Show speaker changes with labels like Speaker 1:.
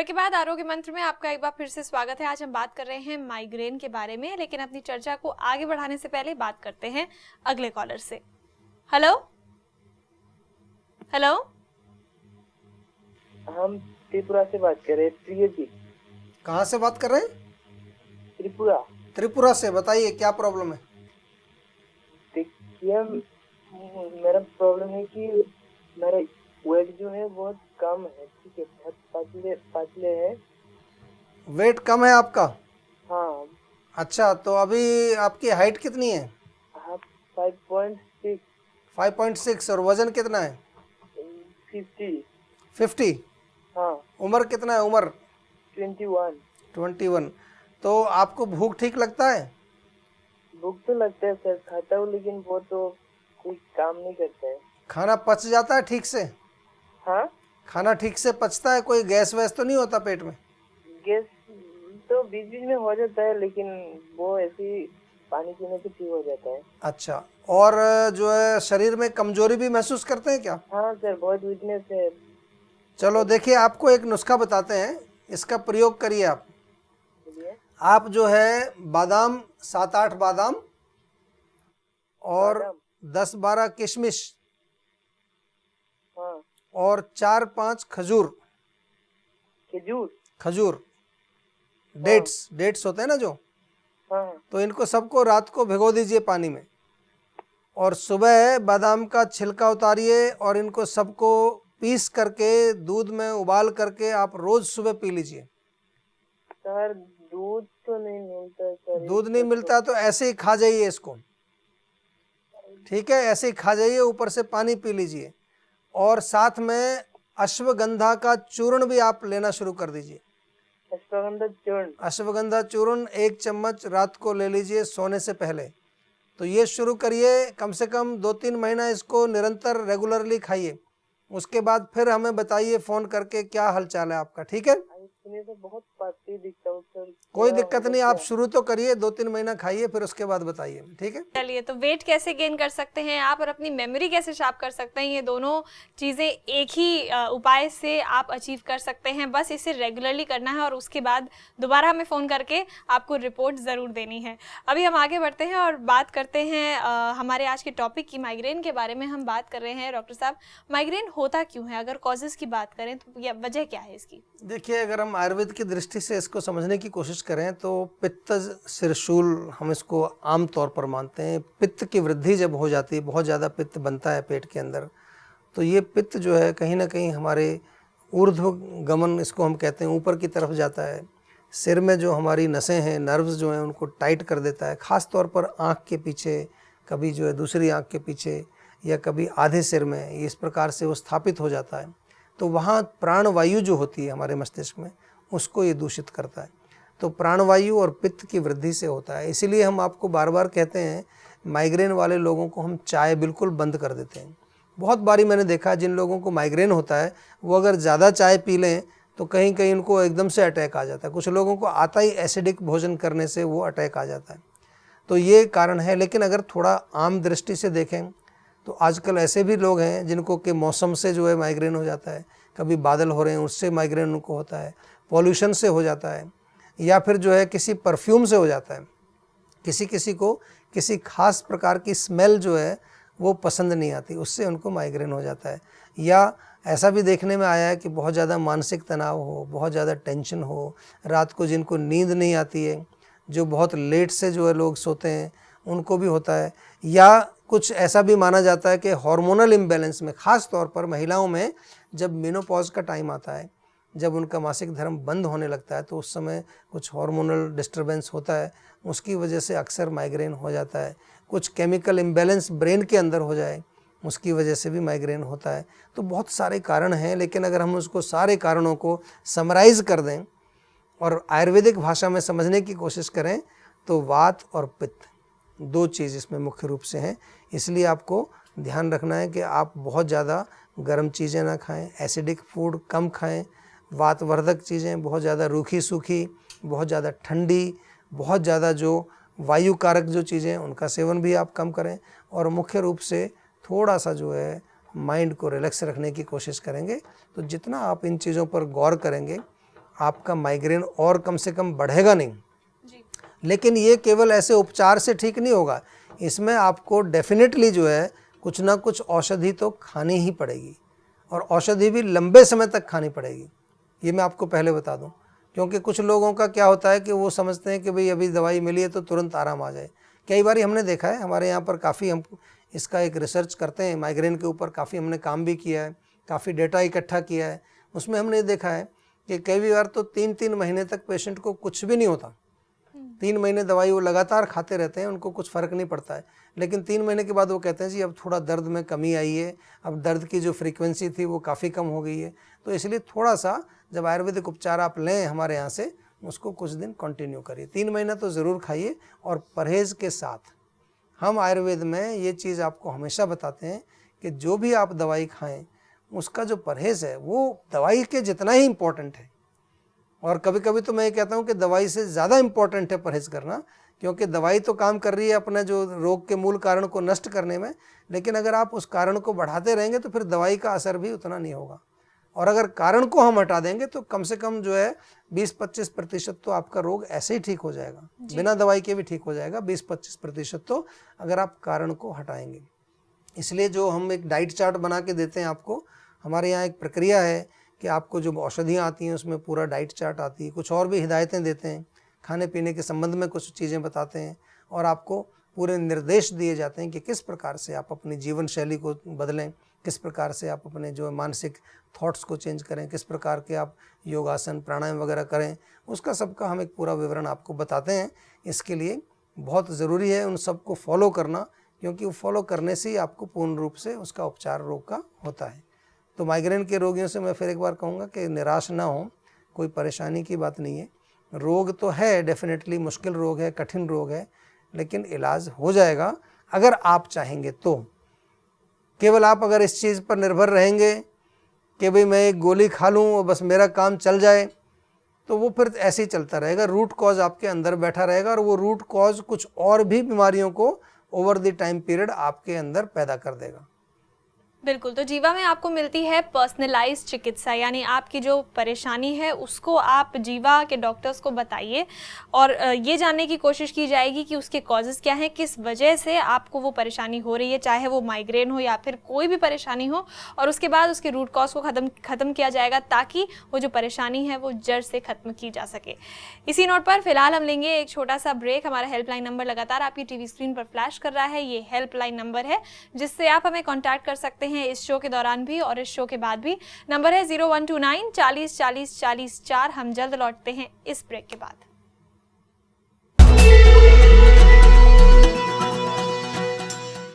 Speaker 1: Break के बाद आरोग्य मंत्र में आपका एक बार फिर से स्वागत है। आज हम बात कर रहे हैं माइग्रेन के बारे में, लेकिन अपनी चर्चा को आगे बढ़ाने से पहले बात करते हैं अगले कॉलर से। हेलो हेलो,
Speaker 2: हम त्रिपुरा से बात कर रहे हैं। प्रिय जी।
Speaker 3: कहाँ से बात कर रहे हैं?
Speaker 2: त्रिपुरा।
Speaker 3: त्रिपुरा से। बताइए क्या प्रॉब्लम है?
Speaker 2: देखिए, मेरा प्रॉब्लम है कि मेरा वेट जो है बहुत कम है। ठीक है, बहुत पतले पतले है।
Speaker 3: वेट कम है आपका?
Speaker 2: हाँ।
Speaker 3: अच्छा, तो अभी आपकी हाइट कितनी है?
Speaker 2: हाँ, 5.6।
Speaker 3: 5.6। और वजन कितना है?
Speaker 2: 50।
Speaker 3: 50।
Speaker 2: हाँ।
Speaker 3: उम्र कितना है? उम्र
Speaker 2: 21।
Speaker 3: 21। तो आपको भूख ठीक लगता है?
Speaker 2: भूख तो लगता है सर, खाता हूँ, लेकिन वो तो कोई काम नहीं करता है।
Speaker 3: खाना पच जाता है ठीक से?
Speaker 2: हाँ,
Speaker 3: खाना ठीक से पचता है? कोई गैस वैस तो नहीं होता पेट में?
Speaker 2: गैस तो बीच बीच में हो जाता है, लेकिन वो ऐसे ही पानी पीने से ठीक हो जाता है।
Speaker 3: अच्छा, और जो है शरीर में कमजोरी भी महसूस करते हैं क्या?
Speaker 2: हाँ सर, बहुत वीकनेस है।
Speaker 3: चलो देखिए, आपको एक नुस्खा बताते हैं, इसका प्रयोग करिए आप।
Speaker 2: बोलिए।
Speaker 3: आप जो है बादाम, 7-8 बादाम और
Speaker 2: बादाम।
Speaker 3: 10-12 किशमिश
Speaker 2: हाँ।
Speaker 3: और 4-5 खजूर।
Speaker 2: खजूर।
Speaker 3: खजूर, डेट्स होते हैं ना जो,
Speaker 2: हाँ।
Speaker 3: तो इनको सबको रात को भिगो दीजिए पानी में, और सुबह बादाम का छिलका उतारिए और इनको सबको पीस करके दूध में उबाल करके आप रोज सुबह पी लीजिए।
Speaker 2: सर, दूध तो नहीं मिलता सर।
Speaker 3: दूध नहीं मिलता तो ऐसे ही खा जाइए इसको, ठीक है? ऐसे ही खा जाइए, ऊपर से पानी पी लीजिए, और साथ में अश्वगंधा का चूर्ण भी आप लेना शुरू कर दीजिए।
Speaker 2: अश्वगंधा चूर्ण।
Speaker 3: अश्वगंधा चूर्ण 1 चम्मच रात को ले लीजिए सोने से पहले। तो ये शुरू करिए, कम से कम 2-3 महीना इसको निरंतर रेगुलरली खाइए। उसके बाद फिर हमें बताइए फ़ोन करके क्या हालचाल है आपका, ठीक है?
Speaker 2: सुनिए सर, बहुत पतली दिखता हूँ सर।
Speaker 3: कोई
Speaker 2: क्या
Speaker 3: दिक्कत
Speaker 2: होगा
Speaker 3: नहीं, आप
Speaker 2: क्या?
Speaker 3: शुरू तो करिए, 2-3 महीना खाइए, फिर उसके बाद बताइए, ठीक है?
Speaker 1: चलिए, तो वेट कैसे गेन कर सकते हैं आप और अपनी मेमोरी कैसे शार्प कर सकते हैं, ये दोनों चीज़ें एक ही उपाय से आप अचीव कर सकते हैं। बस इसे रेगुलरली करना है और उसके बाद दोबारा हमें फ़ोन करके आपको रिपोर्ट ज़रूर देनी है। अभी हम आगे बढ़ते हैं और बात करते हैं हमारे आज के टॉपिक की, माइग्रेन के बारे में हम बात कर रहे हैं। डॉक्टर साहब, माइग्रेन होता क्यों है? अगर कॉजेज़ की बात करें तो यह वजह क्या है इसकी?
Speaker 3: देखिए, अगर हम आयुर्वेद की दृष्टि से इसको समझने की कोशिश करें तो पित्त त्रिशूल हम इसको आम तौर पर मानते हैं। पित्त की वृद्धि जब हो जाती है, बहुत ज़्यादा पित्त बनता है पेट के अंदर, तो ये पित्त जो है कहीं ना कहीं हमारे ऊर्ध्व गमन इसको हम कहते हैं, ऊपर की तरफ जाता है। सिर में जो हमारी नसें हैं, नर्व्स जो हैं, उनको टाइट कर देता है, ख़ास तौर पर आँख के पीछे, कभी जो है दूसरी आँख के पीछे, या कभी आधे सिर में, इस प्रकार से वो स्थापित हो जाता है। तो वहाँ प्राणवायु जो होती है हमारे मस्तिष्क में, उसको ये दूषित करता है। तो प्राणवायु और पित्त की वृद्धि से होता है। इसीलिए हम आपको बार बार कहते हैं, माइग्रेन वाले लोगों को हम चाय बिल्कुल बंद कर देते हैं। बहुत बारी मैंने देखा है, जिन लोगों को माइग्रेन होता है वो अगर ज़्यादा चाय पी लें तो कहीं कहीं उनको एकदम से अटैक आ जाता है। कुछ लोगों को आता ही एसिडिक भोजन करने से वो अटैक आ जाता है। तो ये कारण है। लेकिन अगर थोड़ा आम दृष्टि से देखें तो आजकल ऐसे भी लोग हैं जिनको कि मौसम से जो है माइग्रेन हो जाता है, कभी बादल हो रहे हैं उससे माइग्रेन उनको होता है, पॉल्यूशन से हो जाता है, या फिर जो है किसी परफ्यूम से हो जाता है। किसी किसी को किसी खास प्रकार की स्मेल जो है वो पसंद नहीं आती, उससे उनको माइग्रेन हो जाता है। या ऐसा भी देखने में आया है कि बहुत ज़्यादा मानसिक तनाव हो, बहुत ज़्यादा टेंशन हो, रात को जिनको नींद नहीं आती है, जो बहुत लेट से जो है लोग सोते हैं, उनको भी होता है। या कुछ ऐसा भी माना जाता है कि हार्मोनल इम्बैलेंस में, ख़ास तौर पर महिलाओं में जब मेनोपॉज का टाइम आता है, जब उनका मासिक धर्म बंद होने लगता है, तो उस समय कुछ हार्मोनल डिस्टर्बेंस होता है, उसकी वजह से अक्सर माइग्रेन हो जाता है। कुछ केमिकल इम्बैलेंस ब्रेन के अंदर हो जाए, उसकी वजह से भी माइग्रेन होता है। तो बहुत सारे कारण हैं, लेकिन अगर हम उसको सारे कारणों को समराइज़ कर दें और आयुर्वेदिक भाषा में समझने की कोशिश करें तो वात और पित्त, 2 चीज़ इसमें मुख्य रूप से हैं। इसलिए आपको ध्यान रखना है कि आप बहुत ज़्यादा गर्म चीज़ें ना खाएं, एसिडिक फूड कम खाएं, वातवर्धक चीज़ें बहुत ज़्यादा रूखी सूखी, बहुत ज़्यादा ठंडी, बहुत ज़्यादा जो वायु कारक जो चीज़ें, उनका सेवन भी आप कम करें। और मुख्य रूप से थोड़ा सा जो है माइंड को रिलैक्स रखने की कोशिश करेंगे। तो जितना आप इन चीज़ों पर गौर करेंगे आपका माइग्रेन और कम से कम बढ़ेगा नहीं।
Speaker 1: जी।
Speaker 3: लेकिन ये केवल ऐसे उपचार से ठीक नहीं होगा, इसमें आपको डेफिनेटली जो है कुछ ना कुछ औषधि तो खानी ही पड़ेगी, और औषधि भी लंबे समय तक खानी पड़ेगी, ये मैं आपको पहले बता दूं। क्योंकि कुछ लोगों का क्या होता है कि वो समझते हैं कि भाई अभी दवाई मिली है तो तुरंत आराम आ जाए। कई बार हमने देखा है, हमारे यहाँ पर काफ़ी हम इसका एक रिसर्च करते हैं, माइग्रेन के ऊपर काफ़ी हमने काम भी किया है, काफ़ी डेटा इकट्ठा किया है। उसमें हमने देखा है कि कई बार तो 3-3 महीने तक पेशेंट को कुछ भी नहीं होता, 3 महीने दवाई वो लगातार खाते रहते हैं, उनको कुछ फ़र्क नहीं पड़ता है। लेकिन 3 महीने के बाद वो कहते हैं जी अब थोड़ा दर्द में कमी आई है, अब दर्द की जो फ्रीक्वेंसी थी वो काफ़ी कम हो गई है। तो इसलिए थोड़ा सा जब आयुर्वेदिक उपचार आप लें हमारे यहाँ से, उसको कुछ दिन कंटिन्यू करिए, 3 महीना तो ज़रूर खाइए, और परहेज़ के साथ। हम आयुर्वेद में ये चीज़ आपको हमेशा बताते हैं कि जो भी आप दवाई खाएँ उसका जो परहेज़ है वो दवाई के जितना ही इम्पोर्टेंट है। और कभी कभी तो मैं ये कहता हूँ कि दवाई से ज़्यादा इम्पोर्टेंट है परहेज़ करना, क्योंकि दवाई तो काम कर रही है अपने जो रोग के मूल कारण को नष्ट करने में, लेकिन अगर आप उस कारण को बढ़ाते रहेंगे तो फिर दवाई का असर भी उतना नहीं होगा। और अगर कारण को हम हटा देंगे तो कम से कम जो है 20-25% तो आपका रोग ऐसे ही ठीक हो जाएगा, बिना दवाई के भी ठीक हो जाएगा 20-25% तो, अगर आप कारण को हटाएंगे। इसलिए जो हम एक डाइट चार्ट बना के देते हैं आपको, हमारे यहाँ एक प्रक्रिया है कि आपको जो औषधियाँ आती हैं उसमें पूरा डाइट चार्ट आती है, कुछ और भी हिदायतें देते हैं, खाने पीने के संबंध में कुछ चीज़ें बताते हैं, और आपको पूरे निर्देश दिए जाते हैं कि किस प्रकार से आप अपनी जीवन शैली को बदलें, किस प्रकार से आप अपने जो मानसिक थॉट्स को चेंज करें, किस प्रकार के आप योगासन प्राणायाम वगैरह करें, उसका सबका हम एक पूरा विवरण आपको बताते हैं। इसके लिए बहुत ज़रूरी है उन सबको फॉलो करना, क्योंकि वो फॉलो करने से ही आपको पूर्ण रूप से उसका उपचार रोग का होता है। तो माइग्रेन के रोगियों से मैं फिर एक बार कहूँगा कि निराश ना हो, कोई परेशानी की बात नहीं है। रोग तो है, डेफिनेटली मुश्किल रोग है, कठिन रोग है, लेकिन इलाज हो जाएगा अगर आप चाहेंगे तो। केवल आप अगर इस चीज़ पर निर्भर रहेंगे कि भाई मैं एक गोली खा लूँ और बस मेरा काम चल जाए, तो वो फिर ऐसे ही चलता रहेगा, रूट कॉज आपके अंदर बैठा रहेगा, और वो रूट कॉज कुछ और भी बीमारियों को ओवर द टाइम पीरियड आपके अंदर पैदा कर देगा।
Speaker 1: बिल्कुल, तो जीवा में आपको मिलती है पर्सनलाइज्ड चिकित्सा, यानी आपकी जो परेशानी है उसको आप जीवा के डॉक्टर्स को बताइए, और ये जानने की कोशिश की जाएगी कि उसके कॉजेज़ क्या हैं, किस वजह से आपको वो परेशानी हो रही है, चाहे वो माइग्रेन हो या फिर कोई भी परेशानी हो, और उसके बाद उसके रूट कॉज को ख़त्म किया जाएगा ताकि वो जो परेशानी है वो जड़ से ख़त्म की जा सके। इसी नोट पर फिलहाल हम लेंगे एक छोटा सा ब्रेक। हमारा हेल्पलाइन नंबर लगातार आपकी टीवी स्क्रीन पर फ्लैश कर रहा है, ये हेल्पलाइन नंबर है जिससे आप हमें कॉन्टैक्ट कर सकते हैं इस शो के दौरान भी और इस शो के बाद भी। नंबर है 0129 40 40 40 4। हम जल्द लौटते हैं इस ब्रेक के बाद।